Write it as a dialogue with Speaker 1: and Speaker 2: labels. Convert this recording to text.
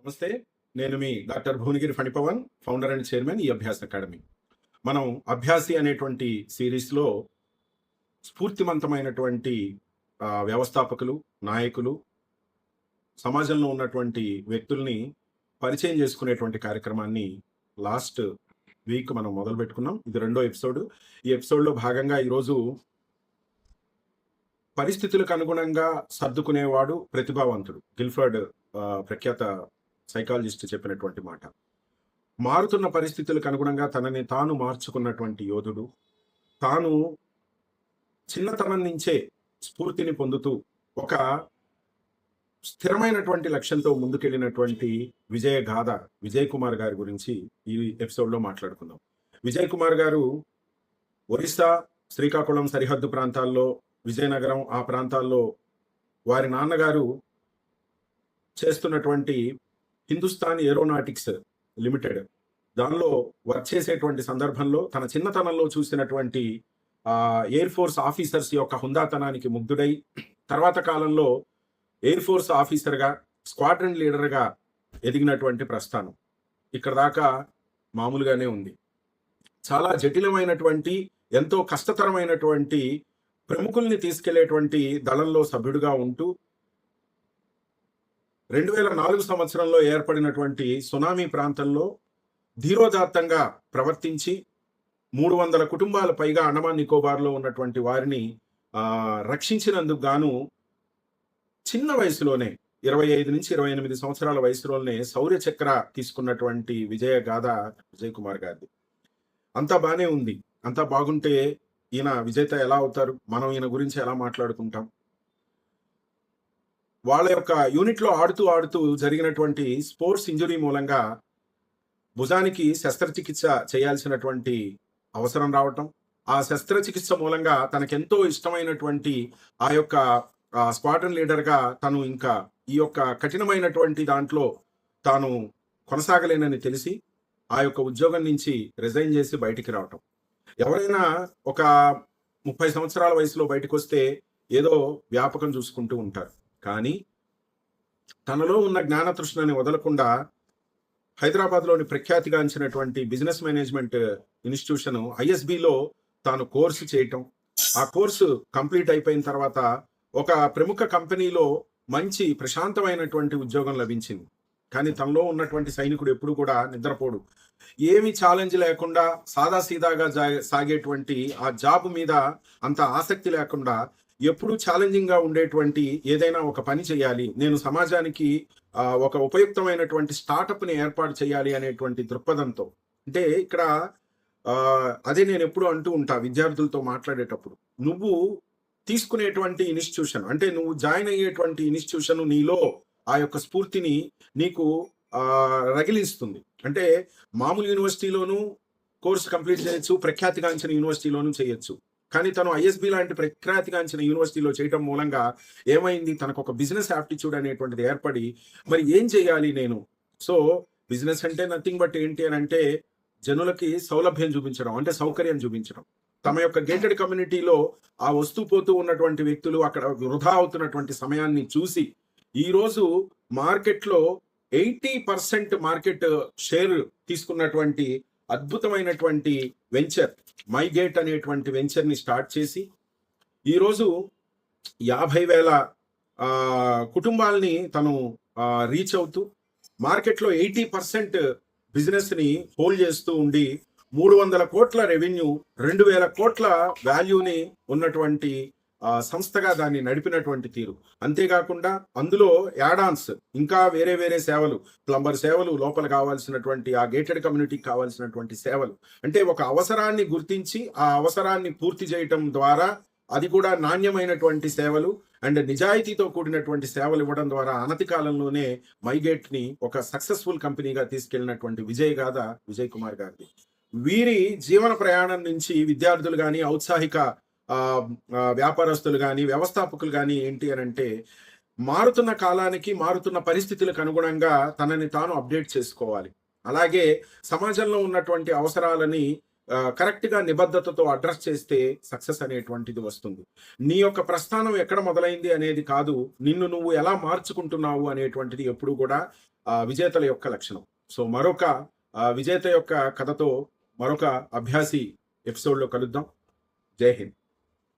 Speaker 1: నమస్తే. నేను మీ doctor Bhuvanagiri Phanipavan, founder and chairman ఈ అభ్యాస్ అకాడమీ. మనం అభ్యాసి అనేటువంటి సిరీస్‌లో స్ఫూర్తిమంతమైనటువంటి వ్యవస్థాపకులు, నాయకులు, సమాజంలో ఉన్నటువంటి వ్యక్తుల్ని పరిచయం చేసుకునేటువంటి కార్యక్రమాన్ని లాస్ట్ వీక్ మనం మొదలుపెట్టుకున్నాం. ఇది రెండో ఎపిసోడ్. ఈ ఎపిసోడ్‌లో భాగంగా ఈరోజు పరిస్థితులకు అనుగుణంగా సర్దుకునేవాడు ప్రతిభావంతుడు. గిల్ఫర్డ్ ప్రఖ్యాత సైకాలజిస్ట్ చెప్పినటువంటి మాట. మారుతున్న పరిస్థితులకు అనుగుణంగా తనని తాను మార్చుకున్నటువంటి యోధుడు, తాను చిన్నతనం నుంచే స్ఫూర్తిని పొందుతూ ఒక స్థిరమైనటువంటి లక్ష్యంతో ముందుకెళ్ళినటువంటి విజయ గాథ విజయ్ కుమార్ గారి గురించి ఈ ఎపిసోడ్లో మాట్లాడుకుందాం. విజయ్ కుమార్ గారు ఒరిస్సా, శ్రీకాకుళం సరిహద్దు ప్రాంతాల్లో, విజయనగరం ఆ ప్రాంతాల్లో వారి నాన్నగారు చేస్తున్నటువంటి హిందుస్థాన్ ఏరోనాటిక్స్ లిమిటెడ్ దానిలో వర్క్ చేసేటువంటి సందర్భంలో తన చిన్నతనంలో చూసినటువంటి ఎయిర్ ఫోర్స్ ఆఫీసర్స్ యొక్క హుందాతనానికి ముగ్ధుడై తర్వాత కాలంలో ఎయిర్ ఫోర్స్ ఆఫీసర్గా, స్క్వాడ్రన్ లీడర్గా ఎదిగినటువంటి ప్రస్థానం ఇక్కడ దాకా మామూలుగానే ఉంది. చాలా జటిలమైనటువంటి, ఎంతో కష్టతరమైనటువంటి ప్రముఖుల్ని తీసుకెళ్లేటువంటి దళంలో సభ్యుడిగా ఉంటూ 2004 సంవత్సరంలో ఏర్పడినటువంటి సునామీ ప్రాంతంలో ధీరోదాత్తంగా ప్రవర్తించి 300 కుటుంబాల పైగా అండమాన్ నికోబార్లో ఉన్నటువంటి వారిని రక్షించినందుకు గాను చిన్న వయసులోనే 25 నుంచి 28 సంవత్సరాల వయసులోనే శౌర్య చక్ర తీసుకున్నటువంటి విజయ గాథ విజయ్ కుమార్ గారిది. అంతా బానే ఉంది. అంతా బాగుంటే ఈయన విజేత ఎలా అవుతారు? మనం ఈయన గురించి ఎలా మాట్లాడుకుంటాం? వాళ్ళ యొక్క యూనిట్లో ఆడుతూ జరిగినటువంటి స్పోర్ట్స్ ఇంజురీ మూలంగా భుజానికి శస్త్రచికిత్స చేయాల్సినటువంటి అవసరం రావటం, ఆ శస్త్రచికిత్స మూలంగా తనకెంతో ఇష్టమైనటువంటి ఆ యొక్క స్క్వాడ్రన్ లీడర్గా తను ఇంకా ఈ యొక్క కఠినమైనటువంటి దాంట్లో తాను కొనసాగలేనని తెలిసి ఆ యొక్క ఉద్యోగం నుంచి రిజైన్ చేసి బయటికి రావటం. ఎవరైనా ఒక 30 సంవత్సరాల వయసులో బయటకు వస్తే ఏదో వ్యాపకం చూసుకుంటూ ఉంటారు. కానీ తనలో ఉన్న జ్ఞానతృష్ణని వదలకుండా హైదరాబాద్లోని ప్రఖ్యాతిగాంచినటువంటి బిజినెస్ మేనేజ్మెంట్ ఇన్స్టిట్యూషన్ ఐఎస్బిలో తాను కోర్సు చేయటం, ఆ కోర్సు కంప్లీట్ అయిపోయిన తర్వాత ఒక ప్రముఖ కంపెనీలో మంచి ప్రశాంతమైనటువంటి ఉద్యోగం లభించింది. కానీ తనలో ఉన్నటువంటి సైనికుడు ఎప్పుడు కూడా నిద్రపోడు. ఏమి ఛాలెంజ్ లేకుండా సాదాసీదాగా సాగేటువంటి ఆ జాబ్ మీద అంత ఆసక్తి లేకుండా ఎప్పుడు ఛాలెంజింగ్ గా ఉండేటువంటి ఏదైనా ఒక పని చేయాలి, నేను సమాజానికి ఒక ఉపయుక్తమైనటువంటి స్టార్టప్ ని ఏర్పాటు చేయాలి అనేటువంటి దృక్పథంతో, అంటే ఇక్కడ అదే నేను ఎప్పుడు అంటూ ఉంటా విద్యార్థులతో మాట్లాడేటప్పుడు, నువ్వు తీసుకునేటువంటి ఇన్స్టిట్యూషన్, అంటే నువ్వు జాయిన్ అయ్యేటువంటి ఇన్స్టిట్యూషన్ నీలో ఆ యొక్క స్ఫూర్తిని నీకు రగిలిస్తుంది. అంటే మామూలు యూనివర్సిటీలోనూ కోర్సు కంప్లీట్ చేయొచ్చు, ప్రఖ్యాతిగాంచిన యూనివర్సిటీలోనూ చేయొచ్చు. కానీ తను ఐఎస్బి లాంటి ప్రఖ్యాతిగాంచిన యూనివర్సిటీలో చేయటం మూలంగా ఏమైంది, తనకు ఒక బిజినెస్ యాప్టిట్యూడ్ అనేటువంటిది ఏర్పడి మరి ఏం చేయాలి నేను. సో బిజినెస్ అంటే నథింగ్ బట్ ఏంటి అని అంటే జనులకి సౌలభ్యం చూపించడం, అంటే సౌకర్యం చూపించడం. తమ యొక్క గేటెడ్ కమ్యూనిటీలో ఆ వస్తూ పోతూ ఉన్నటువంటి వ్యక్తులు అక్కడ వృధా అవుతున్నటువంటి సమయాన్ని చూసి ఈరోజు మార్కెట్లో 80% మార్కెట్ షేర్ తీసుకున్నటువంటి అద్భుతమైనటువంటి వెంచర్ మైగేట్ అనేటువంటి వెంచర్ని స్టార్ట్ చేసి ఈరోజు 50,000 కుటుంబాలని తను రీచ్ అవుతూ మార్కెట్లో 80% బిజినెస్ని హోల్డ్ చేస్తూ ఉండి 300 కోట్ల రెవెన్యూ, 2,000 కోట్ల వాల్యూని ఉన్నటువంటి సంస్థగా దాన్ని నడిపినటువంటి తీరు. అంతేకాకుండా అందులో యాడాన్స్ ఇంకా వేరే సేవలు, ప్లంబర్ సేవలు, లోపల కావాల్సినటువంటి ఆ గేటెడ్ కమ్యూనిటీకి కావాల్సినటువంటి సేవలు, అంటే ఒక అవసరాన్ని గుర్తించి ఆ అవసరాన్ని పూర్తి చేయటం ద్వారా అది కూడా నాణ్యమైనటువంటి సేవలు అండ్ నిజాయితీతో కూడినటువంటి సేవలు ఇవ్వడం ద్వారా అనతి కాలంలోనే మైగేట్ ని ఒక సక్సెస్ఫుల్ కంపెనీగా తీసుకెళ్లినటువంటి విజయ్ గాథ విజయ్ కుమార్ గారిది. వీరి జీవన ప్రయాణం నుంచి విద్యార్థులు కానీ, ఔత్సాహిక వ్యాపారస్తులు కానీ, వ్యవస్థాపకులు కానీ ఏంటి అని అంటే మారుతున్న కాలానికి, మారుతున్న పరిస్థితులకు అనుగుణంగా తనని తాను అప్డేట్ చేసుకోవాలి. అలాగే సమాజంలో ఉన్నటువంటి అవసరాలని కరెక్ట్‌గా నిబద్ధతతో అడ్రెస్ చేస్తే సక్సెస్ అనేటువంటిది వస్తుంది. నీ యొక్క ప్రస్థానం ఎక్కడ మొదలైంది అనేది కాదు, నిన్ను నువ్వు ఎలా మార్చుకుంటున్నావు అనేటువంటిది ఎప్పుడూ కూడా విజేతల యొక్క లక్షణం. సో, మరొక విజేత యొక్క కథతో మరొక అభ్యాసి ఎపిసోడ్‌లో కలుద్దాం. జై హింద్.